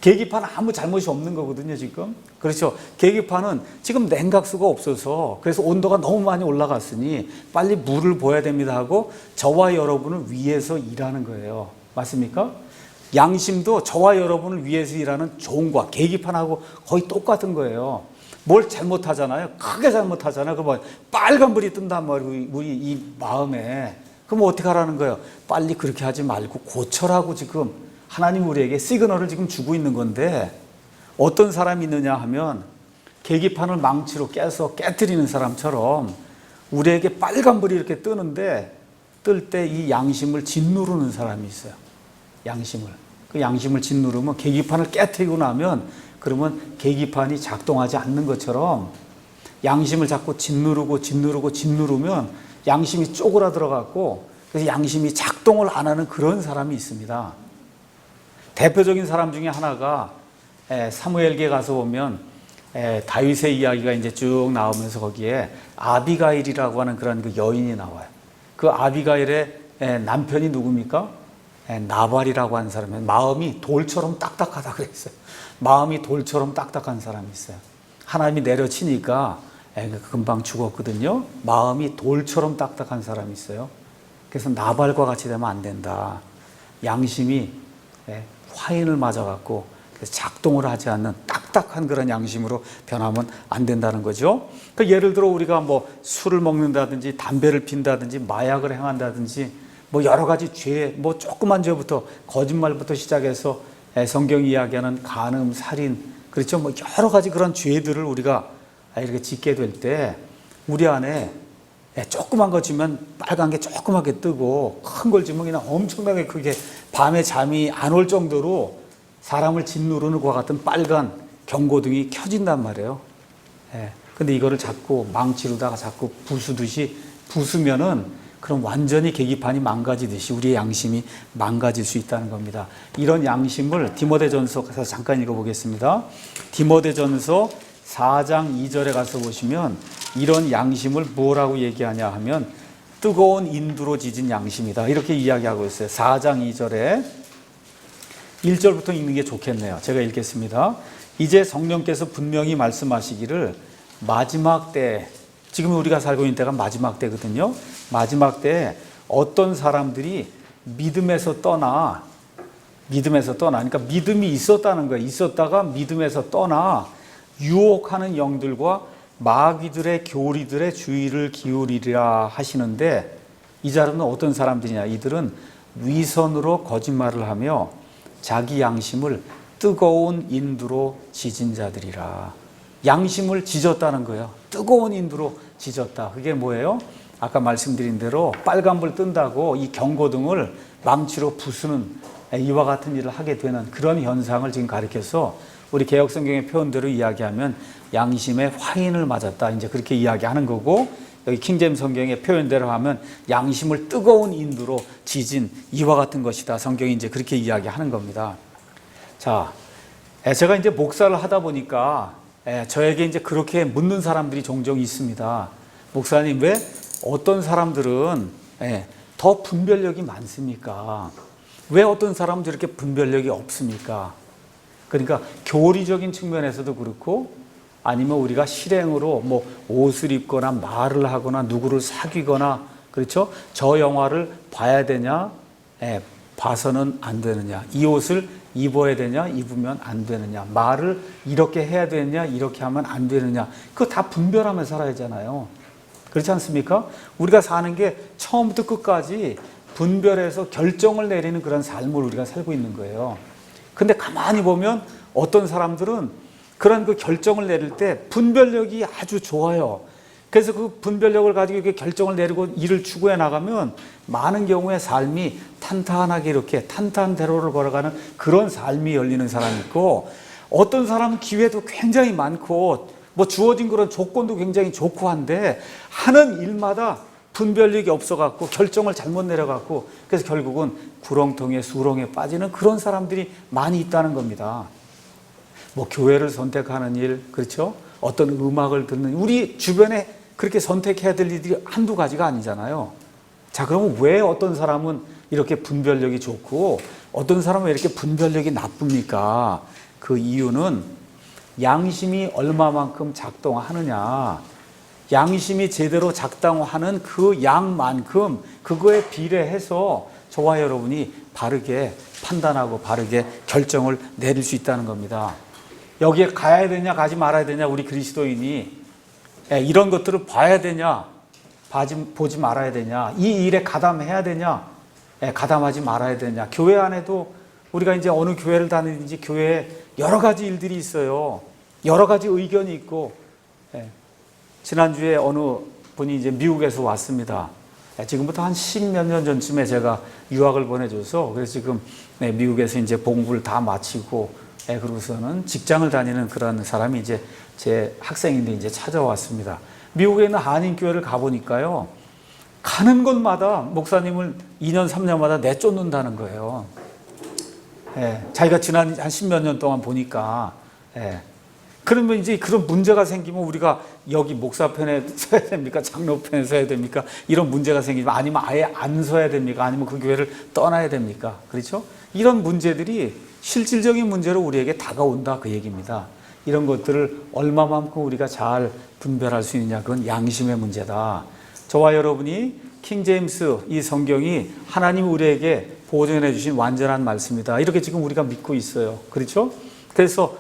계기판은 아무 잘못이 없는 거거든요, 지금. 그렇죠? 계기판은 지금 냉각수가 없어서 그래서 온도가 너무 많이 올라갔으니 빨리 물을 부어야 됩니다 하고 저와 여러분을 위해서 일하는 거예요. 맞습니까? 양심도 저와 여러분을 위해서 일하는 종과 계기판하고 거의 똑같은 거예요. 뭘 잘못하잖아요. 크게 잘못하잖아요. 그러면 빨간불이 뜬단 말이에요. 우리 이 마음에. 그럼 어떻게 하라는 거예요? 빨리 그렇게 하지 말고 고쳐라고 지금 하나님 우리에게 시그널을 지금 주고 있는 건데, 어떤 사람이 있느냐 하면 계기판을 망치로 깨서 깨뜨리는 사람처럼 우리에게 빨간불이 이렇게 뜨는데 뜰 때 이 양심을 짓누르는 사람이 있어요. 양심을. 그 양심을 짓누르면 계기판을 깨뜨리고 나면 그러면 계기판이 작동하지 않는 것처럼 양심을 자꾸 짓누르면 양심이 쪼그라들어갖고 그래서 양심이 작동을 안 하는 그런 사람이 있습니다. 대표적인 사람 중에 하나가 사무엘기에 가서 보면 다윗의 이야기가 이제 쭉 나오면서 거기에 아비가일이라고 하는 그런 그 여인이 나와요. 그 아비가일의 남편이 누굽니까? 나발이라고 하는 사람이에요. 마음이 돌처럼 딱딱하다 그랬어요. 마음이 돌처럼 딱딱한 사람이 있어요. 하나님이 내려치니까 금방 죽었거든요. 마음이 돌처럼 딱딱한 사람이 있어요. 그래서 나발과 같이 되면 안 된다. 양심이 화인을 맞아갖고 작동을 하지 않는 딱딱한 그런 양심으로 변하면 안 된다는 거죠. 그 예를 들어 우리가 뭐 술을 먹는다든지 담배를 핀다든지 마약을 행한다든지 뭐 여러 가지 죄, 뭐 조그만 죄부터 거짓말부터 시작해서 성경이 이야기하는 간음, 살인, 그렇죠? 뭐 여러 가지 그런 죄들을 우리가 이렇게 짓게 될 때 우리 안에 조그만 거 지면 빨간 게 조그맣게 뜨고 큰 걸 지면 그냥 엄청나게 크게 밤에 잠이 안 올 정도로 사람을 짓누르는 것과 같은 빨간 경고등이 켜진단 말이에요. 근데 이거를 자꾸 망치로다가 자꾸 부수듯이 부수면은 그럼 완전히 계기판이 망가지듯이 우리의 양심이 망가질 수 있다는 겁니다. 이런 양심을 디모데전서 가서 잠깐 읽어보겠습니다. 디모데전서 4장 2절에 가서 보시면 이런 양심을 뭐라고 얘기하냐 하면 뜨거운 인두로 지진 양심이다. 이렇게 이야기하고 있어요. 4장 2절에 1절부터 읽는 게 좋겠네요. 제가 읽겠습니다. 이제 성령께서 분명히 말씀하시기를 마지막 때, 지금 우리가 살고 있는 때가 마지막 때거든요. 마지막 때에 어떤 사람들이 믿음에서 떠나, 그러니까 믿음이 있었다는 거예요. 있었다가 믿음에서 떠나 유혹하는 영들과 마귀들의 교리들의 주의를 기울이리라 하시는데, 이 사람은 어떤 사람들이냐? 이들은 위선으로 거짓말을 하며 자기 양심을 뜨거운 인두로 지진 자들이라. 양심을 지졌다는 거예요. 뜨거운 인두로 지졌다. 그게 뭐예요? 아까 말씀드린 대로 빨간불 뜬다고 이 경고등을 망치로 부수는 이와 같은 일을 하게 되는 그런 현상을 지금 가리켜서 우리 개역성경의 표현대로 이야기하면 양심의 화인을 맞았다. 이제 그렇게 이야기하는 거고, 여기 킹제임 성경의 표현대로 하면 양심을 뜨거운 인두로 지진 이와 같은 것이다. 성경이 이제 그렇게 이야기하는 겁니다. 자, 제가 이제 목사를 하다 보니까 저에게 이제 그렇게 묻는 사람들이 종종 있습니다. 목사님, 왜 어떤 사람들은 더 분별력이 많습니까? 왜 어떤 사람은 이렇게 분별력이 없습니까? 그러니까 교리적인 측면에서도 그렇고, 아니면 우리가 실행으로 뭐 옷을 입거나 말을 하거나 누구를 사귀거나, 그렇죠? 저 영화를 봐야 되냐, 봐서는 안 되느냐, 이 옷을 입어야 되냐, 입으면 안 되느냐, 말을 이렇게 해야 되느냐, 이렇게 하면 안 되느냐, 그거 다 분별하며 살아야잖아요. 그렇지 않습니까? 우리가 사는 게 처음부터 끝까지 분별해서 결정을 내리는 그런 삶을 우리가 살고 있는 거예요. 근데 가만히 보면 어떤 사람들은 그런 그 결정을 내릴 때 분별력이 아주 좋아요. 그래서 그 분별력을 가지고 이렇게 결정을 내리고 일을 추구해 나가면 많은 경우에 삶이 탄탄하게 이렇게 탄탄대로를 걸어가는 그런 삶이 열리는 사람이 있고, 어떤 사람은 기회도 굉장히 많고 뭐 주어진 그런 조건도 굉장히 좋고 한데 하는 일마다 분별력이 없어갖고 결정을 잘못 내려갖고, 그래서 결국은 구렁텅이에 수렁에 빠지는 그런 사람들이 많이 있다는 겁니다. 뭐 교회를 선택하는 일, 그렇죠? 어떤 음악을 듣는, 우리 주변에 그렇게 선택해야 될 일들이 한두 가지가 아니잖아요. 자, 그러면 왜 어떤 사람은 이렇게 분별력이 좋고 어떤 사람은 왜 이렇게 분별력이 나쁩니까? 그 이유는 양심이 얼마만큼 작동하느냐, 양심이 제대로 작동하는 그 양만큼 그거에 비례해서 저와 여러분이 바르게 판단하고 바르게 결정을 내릴 수 있다는 겁니다. 여기에 가야 되냐 가지 말아야 되냐, 우리 그리스도인이 이런 것들을 봐야 되냐 보지 말아야 되냐, 이 일에 가담해야 되냐 가담하지 말아야 되냐. 교회 안에도 우리가 이제 어느 교회를 다니든지 교회에 여러 가지 일들이 있어요. 여러 가지 의견이 있고, 지난주에 어느 분이 이제 미국에서 왔습니다. 지금부터 한 10몇 년 전쯤에 제가 유학을 보내줘서, 그래서 지금 미국에서 이제 공부를 다 마치고, 그러고서는 직장을 다니는 그런 사람이 이제 제 학생인데 이제 찾아왔습니다. 미국에 있는 한인교회를 가보니까요, 가는 곳마다 목사님을 2년, 3년마다 내쫓는다는 거예요. 자기가 지난 한 10몇 년 동안 보니까. 그러면 이제 그런 문제가 생기면 우리가 여기 목사 편에 서야 됩니까? 장로 편에 서야 됩니까? 이런 문제가 생기면, 아니면 아예 안 서야 됩니까? 아니면 그 교회를 떠나야 됩니까? 그렇죠? 이런 문제들이 실질적인 문제로 우리에게 다가온다, 그 얘기입니다. 이런 것들을 얼마만큼 우리가 잘 분별할 수 있느냐, 그건 양심의 문제다. 저와 여러분이 킹제임스 이 성경이 하나님이 우리에게 보존해 주신 완전한 말씀이다, 이렇게 지금 우리가 믿고 있어요. 그렇죠? 그래서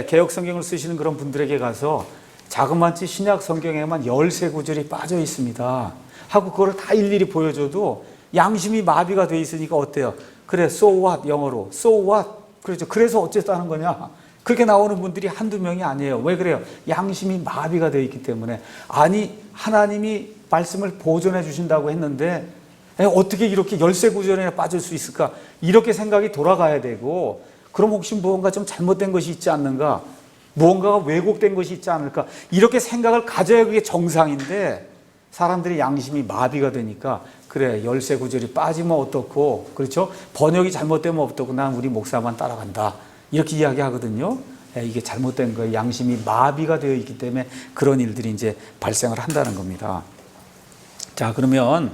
개역 성경을 쓰시는 그런 분들에게 가서 자그마치 신약 성경에만 13구절이 빠져 있습니다 하고 그걸 다 일일이 보여줘도 양심이 마비가 돼 있으니까 어때요? 그래, so what, 영어로 so what, 그렇죠? 그래서 어쨌다는 거냐, 그렇게 나오는 분들이 한두 명이 아니에요. 왜 그래요? 양심이 마비가 되어 있기 때문에. 아니, 하나님이 말씀을 보존해 주신다고 했는데 어떻게 이렇게 13구절에 빠질 수 있을까, 이렇게 생각이 돌아가야 되고, 그럼 혹시 무언가 좀 잘못된 것이 있지 않는가, 무언가가 왜곡된 것이 있지 않을까, 이렇게 생각을 가져야 그게 정상인데, 사람들의 양심이 마비가 되니까 그래, 13구절이 빠지면 어떻고, 그렇죠? 번역이 잘못되면 어떻고, 난 우리 목사만 따라간다, 이렇게 이야기하거든요. 이게 잘못된 거예요. 양심이 마비가 되어 있기 때문에 그런 일들이 이제 발생을 한다는 겁니다. 자, 그러면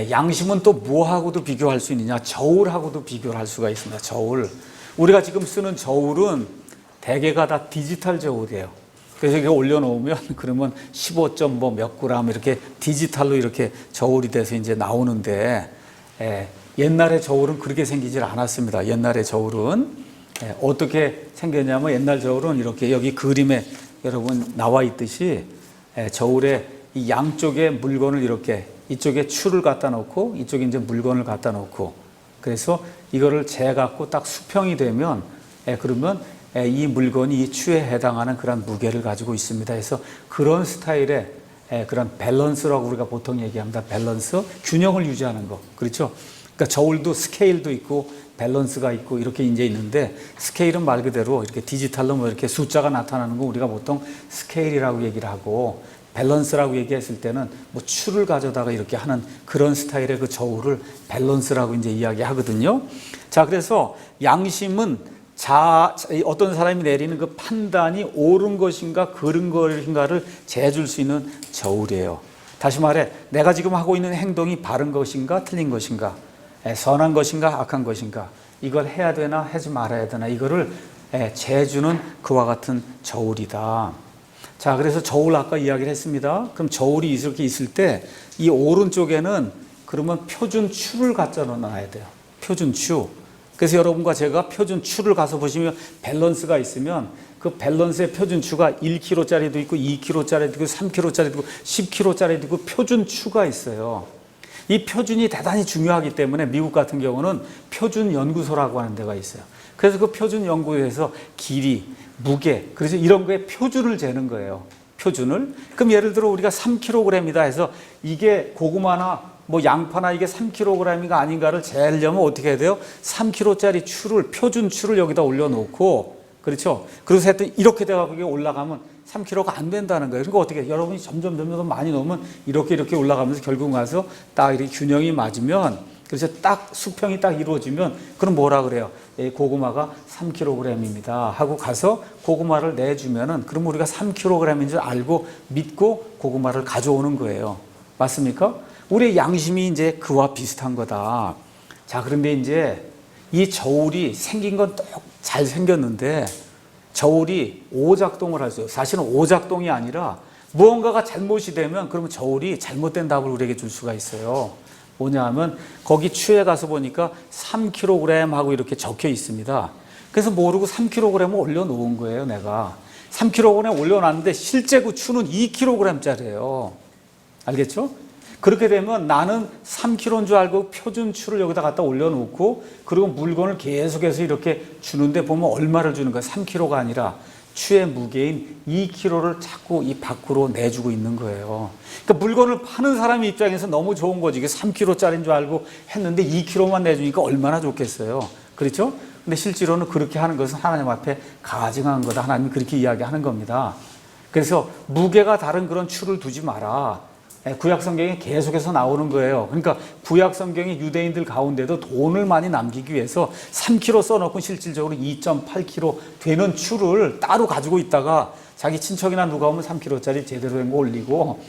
양심은 또 뭐하고도 비교할 수 있느냐? 저울하고도 비교를 할 수가 있습니다. 저울. 우리가 지금 쓰는 저울은 대개가 다 디지털 저울이에요. 그래서 이렇게 올려놓으면 그러면 15점 뭐 몇 그램 이렇게 디지털로 이렇게 저울이 돼서 이제 나오는데, 옛날의 저울은 그렇게 생기질 않았습니다. 옛날의 저울은 어떻게 생겼냐면, 옛날 저울은 이렇게 여기 그림에 여러분 나와 있듯이 저울에 이 양쪽에 물건을 이렇게 이쪽에 추를 갖다 놓고 이쪽에 이제 물건을 갖다 놓고 그래서 이거를 재갖고 딱 수평이 되면 그러면 이 물건이 이 추에 해당하는 그런 무게를 가지고 있습니다. 그래서 그런 스타일의 그런 밸런스라고 우리가 보통 얘기합니다. 밸런스, 균형을 유지하는 거. 그렇죠? 그러니까 저울도 스케일도 있고 밸런스가 있고 이렇게 이제 있는데 스케일은 말 그대로 이렇게 디지털로 뭐 이렇게 숫자가 나타나는 거 우리가 보통 스케일이라고 얘기를 하고 밸런스라고 얘기했을 때는 뭐 추를 가져다가 이렇게 하는 그런 스타일의 그 저울을 밸런스라고 이제 이야기하거든요. 자, 그래서 양심은 어떤 사람이 내리는 그 판단이 옳은 것인가 그른 것인가를 재줄 수 있는 저울이에요. 다시 말해 내가 지금 하고 있는 행동이 바른 것인가 틀린 것인가 선한 것인가 악한 것인가 이걸 해야 되나 하지 말아야 되나 이거를 재주는 그와 같은 저울이다. 자, 그래서 저울 아까 이야기를 했습니다. 그럼 저울이 이렇게 있을 때 이 오른쪽에는 그러면 표준 추를 갖다 놔야 돼요. 표준 추. 그래서 여러분과 제가 표준 추를 가서 보시면 밸런스가 있으면 그 밸런스의 표준 추가 1kg짜리도 있고 2kg짜리도 있고 3kg짜리도 있고 10kg짜리도 있고 표준 추가 있어요. 이 표준이 대단히 중요하기 때문에 미국 같은 경우는 표준 연구소라고 하는 데가 있어요. 그래서 그 표준 연구소에서 길이, 무게, 그래서 이런 거에 표준을 재는 거예요. 표준을. 그럼 예를 들어 우리가 3kg이다 해서 이게 고구마나 뭐 양파나 이게 3kg인가 아닌가를 재려면 어떻게 해야 돼요? 3kg짜리 추를, 표준 추를 여기다 올려놓고, 그렇죠? 그래서 하여튼 이렇게 돼가지고 이게 올라가면 3kg가 안 된다는 거예요. 그러니까 어떻게, 여러분이 점점 많이 넣으면 이렇게 올라가면서 결국 가서 딱 이렇게 균형이 맞으면, 그래서 딱 수평이 딱 이루어지면, 그럼 뭐라 그래요? 고구마가 3kg입니다. 하고 가서 고구마를 내주면은, 그럼 우리가 3kg인 줄 알고 믿고 고구마를 가져오는 거예요. 맞습니까? 우리의 양심이 이제 그와 비슷한 거다. 자, 그런데 이제 이 저울이 생긴 건 잘 생겼는데 저울이 오작동을 할 수 있어요. 사실은 오작동이 아니라 무언가가 잘못이 되면 그러면 저울이 잘못된 답을 우리에게 줄 수가 있어요. 뭐냐 하면 거기 추에 가서 보니까 3kg 하고 이렇게 적혀 있습니다. 그래서 모르고 3kg을 올려놓은 거예요, 내가. 3kg 올려놨는데 실제 그 추는 2kg짜리예요. 알겠죠? 그렇게 되면 나는 3kg인 줄 알고 표준 추를 여기다 갖다 올려놓고 그리고 물건을 계속해서 이렇게 주는데 보면 얼마를 주는 거야? 3kg가 아니라 추의 무게인 2kg를 자꾸 이 밖으로 내주고 있는 거예요. 그러니까 물건을 파는 사람 입장에서 너무 좋은 거지. 이게 3kg짜리인 줄 알고 했는데 2kg만 내주니까 얼마나 좋겠어요. 그렇죠? 근데 실제로는 그렇게 하는 것은 하나님 앞에 가증한 거다. 하나님이 그렇게 이야기하는 겁니다. 그래서 무게가 다른 그런 추를 두지 마라. 구약 성경에 계속해서 나오는 거예요. 그러니까 구약 성경이 유대인들 가운데도 돈을 많이 남기기 위해서 3kg 써놓고 실질적으로 2.8kg 되는 추를 따로 가지고 있다가 자기 친척이나 누가 오면 3kg짜리 제대로 된 거 올리고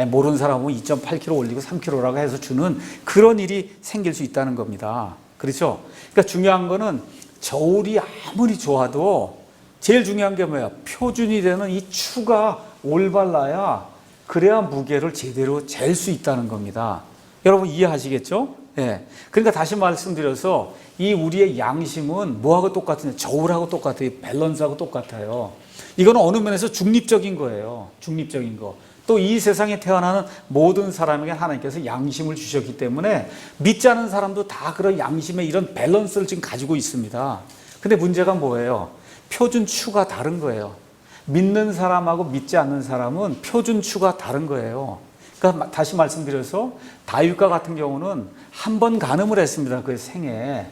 모르는 사람 오면 2.8kg 올리고 3kg라고 해서 주는 그런 일이 생길 수 있다는 겁니다. 그렇죠? 그러니까 중요한 거는 저울이 아무리 좋아도 제일 중요한 게 뭐야? 표준이 되는 이 추가 올바라야 그래야 무게를 제대로 잴 수 있다는 겁니다. 여러분 이해하시겠죠? 예. 그러니까 다시 말씀드려서 이 우리의 양심은 뭐하고 똑같은데 저울하고 똑같아요. 밸런스하고 똑같아요. 이건 어느 면에서 중립적인 거예요. 중립적인 거. 또 이 세상에 태어나는 모든 사람에게 하나님께서 양심을 주셨기 때문에 믿지 않은 사람도 다 그런 양심의 이런 밸런스를 지금 가지고 있습니다. 근데 문제가 뭐예요? 표준추가 다른 거예요. 믿는 사람하고 믿지 않는 사람은 표준추가 다른 거예요. 그러니까 다시 말씀드려서 다윗과 같은 경우는 한 번 간음을 했습니다. 그 생에.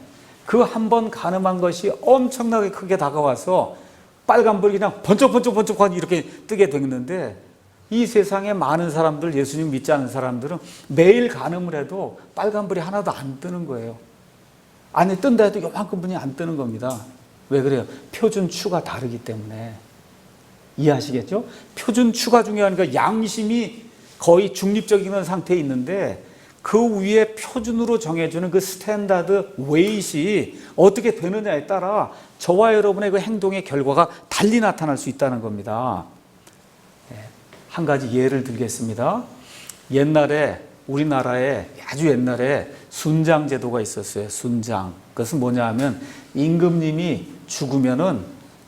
그 한 번 간음한 것이 엄청나게 크게 다가와서 빨간불이 그냥 번쩍번쩍 이렇게 뜨게 됐는데 이 세상에 많은 사람들, 예수님 믿지 않는 사람들은 매일 간음을 해도 빨간불이 하나도 안 뜨는 거예요. 아니 뜬다 해도 요만큼 분이 안 뜨는 겁니다. 왜 그래요? 표준추가 다르기 때문에. 이해하시겠죠? 표준추가 중요하니까 양심이 거의 중립적인 상태에 있는데 그 위에 표준으로 정해주는 그 스탠다드 웨이트이 어떻게 되느냐에 따라 저와 여러분의 그 행동의 결과가 달리 나타날 수 있다는 겁니다. 한 가지 예를 들겠습니다. 옛날에 우리나라에 아주 옛날에 순장 제도가 있었어요. 순장. 그것은 뭐냐 하면 임금님이 죽으면은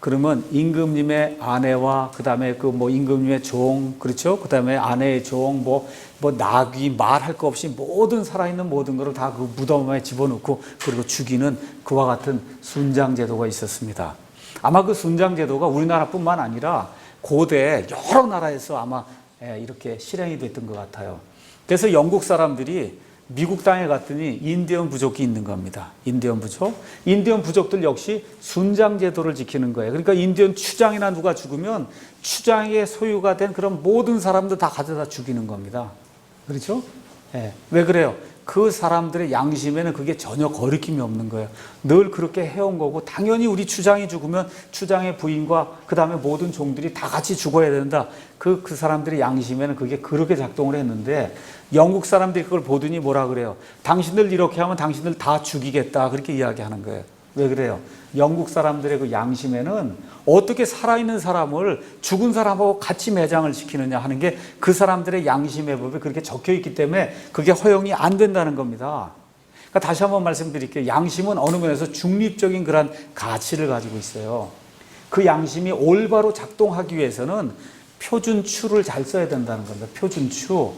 그러면 임금님의 아내와 그다음에 그 뭐 임금님의 종, 그렇죠? 그다음에 아내의 종, 뭐 나귀, 말할 거 없이 모든 살아있는 모든 것을 다 그 무덤에 집어넣고 그리고 죽이는 그와 같은 순장 제도가 있었습니다. 아마 그 순장 제도가 우리나라뿐만 아니라 고대 여러 나라에서 아마 이렇게 실행이 됐던 것 같아요. 그래서 영국 사람들이 미국 땅에 갔더니 인디언 부족이 있는 겁니다. 인디언 부족. 인디언 부족들 역시 순장 제도를 지키는 거예요. 그러니까 인디언 추장이나 누가 죽으면 추장의 소유가 된 그런 모든 사람들 다 가져다 죽이는 겁니다. 그렇죠? 예. 왜 그래요? 그 사람들의 양심에는 그게 전혀 거리낌이 없는 거예요. 늘 그렇게 해온 거고, 당연히 우리 추장이 죽으면 추장의 부인과 그 다음에 모든 종들이 다 같이 죽어야 된다. 그 사람들의 양심에는 그게 그렇게 작동을 했는데, 영국 사람들이 그걸 보더니 뭐라 그래요? 당신들 이렇게 하면 당신들 다 죽이겠다. 그렇게 이야기하는 거예요. 왜 그래요? 영국 사람들의 그 양심에는 어떻게 살아있는 사람을 죽은 사람하고 같이 매장을 시키느냐 하는 게 그 사람들의 양심의 법에 그렇게 적혀 있기 때문에 그게 허용이 안 된다는 겁니다. 그러니까 다시 한번 말씀드릴게요. 양심은 어느 면에서 중립적인 그런 가치를 가지고 있어요. 그 양심이 올바로 작동하기 위해서는 표준추를 잘 써야 된다는 겁니다. 표준추.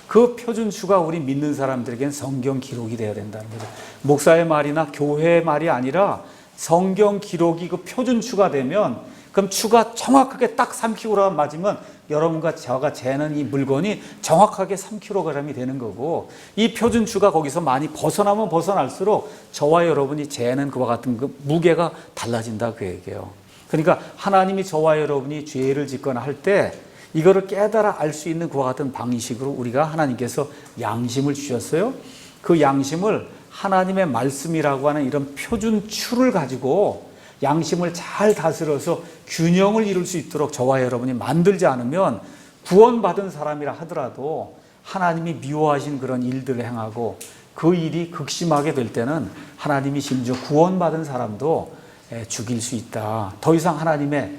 그 표준추가 우리 믿는 사람들에게는 성경 기록이 되어야 된다는 거죠. 목사의 말이나 교회의 말이 아니라 성경 기록이 그 표준추가 되면, 그럼 추가 정확하게 딱 3kg 맞으면 여러분과 저가 재는 이 물건이 정확하게 3kg이 되는 거고, 이 표준추가 거기서 많이 벗어나면 벗어날수록 저와 여러분이 재는 그와 같은 그 무게가 달라진다 그 얘기예요. 그러니까 하나님이 저와 여러분이 죄를 짓거나 할 때 이거를 깨달아 알 수 있는 그와 같은 방식으로 우리가 하나님께서 양심을 주셨어요. 그 양심을 하나님의 말씀이라고 하는 이런 표준추를 가지고 양심을 잘 다스려서 균형을 이룰 수 있도록 저와 여러분이 만들지 않으면 구원받은 사람이라 하더라도 하나님이 미워하신 그런 일들을 행하고 그 일이 극심하게 될 때는 하나님이 심지어 구원받은 사람도 죽일 수 있다. 더 이상 하나님의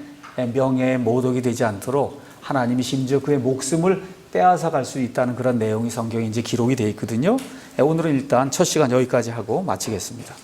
명예에 모독이 되지 않도록 하나님이 심지어 그의 목숨을 빼앗아 갈 수 있다는 그런 내용이 성경에 이제 기록이 되어 있거든요. 오늘은 일단 첫 시간 여기까지 하고 마치겠습니다.